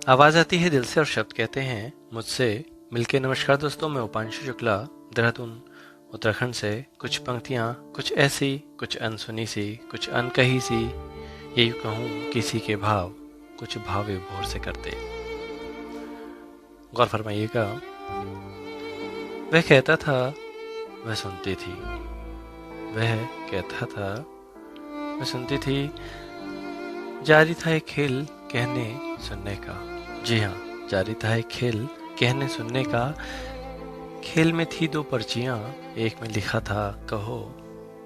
आवाज आती है दिल से और शब्द कहते हैं मुझसे मिलके। नमस्कार दोस्तों, मैं उपांशु शुक्ला देहरादून उत्तराखंड से। कुछ पंक्तियाँ कुछ ऐसी, कुछ अनसुनी सी, कुछ अनकही सी, ये यूँ कहूँ किसी के भाव कुछ भाव विभोर से करते। गौर फरमाइएगा। वह कहता था, वह सुनती थी। वह कहता था, वह सुनती थी। जारी था एक खेल कहने सुनने का। जी हाँ, जारी था एक खेल कहने सुनने का। खेल में थी दो पर्चियाँ, एक में लिखा था कहो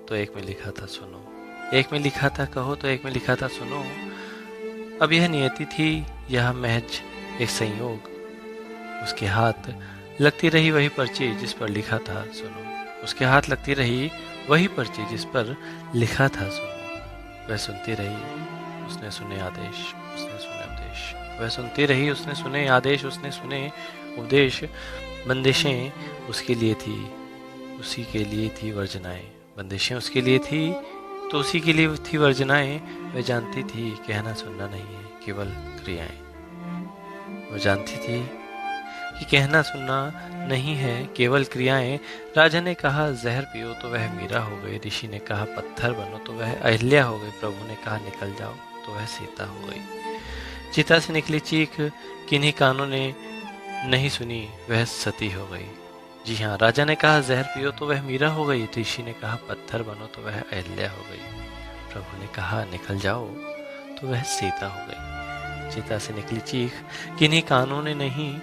तो एक में लिखा था सुनो। एक में लिखा था कहो तो एक में लिखा था सुनो। अब यह नियति थी, यह महज एक संयोग। उसके हाथ लगती रही वही पर्ची जिस पर लिखा था सुनो। उसके हाथ लगती रही वही पर्ची जिस पर लिखा था सुनो। वह सुनती रही, उसने सुने आदेश, उसने सुने उपदेश। वह सुनती रही, उसने सुने आदेश, उसने सुने उपदेश। बंदिशें उसके लिए थी, उसी के लिए थी वर्जनाएं। बंदिशें उसके लिए थी तो उसी के लिए थी वर्जनाएं। वह जानती थी कहना सुनना नहीं है, केवल क्रियाएं। वह जानती थी कि कहना सुनना नहीं है, केवल क्रियाएं। राजा ने कहा जहर पियो तो वह मीरा हो गई। ऋषि ने कहा पत्थर बनो तो वह अहिल्या हो गई। प्रभु ने कहा निकल जाओ तो वह सीता हो गई। चिता से निकली चीख किन्हीं कानों ने नहीं सुनी, वह सती हो गई। जी हाँ, राजा ने कहा जहर पियो तो वह मीरा हो गई। ऋषि ने कहा पत्थर बनो तो वह अहिल्या हो गई। प्रभु ने कहा निकल जाओ तो वह सीता हो गई। चिता से निकली चीख किन्हीं कानों ने नहीं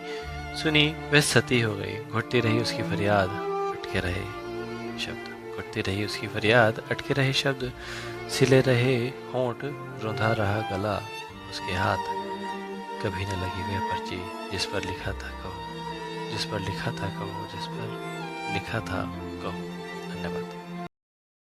सुनी, वह सती हो गई। घुटती रही उसकी फरियाद, अटके रहे शब्द। घुटती रही उसकी फरियाद, अटके रहे शब्द। सिले रहे होंठ, रुंधा रहा गला। उसके हाथ कभी न लगी वह पर्ची जिस पर लिखा था कहो, जिस पर लिखा था कहो, जिस पर लिखा था कहो। धन्यवाद।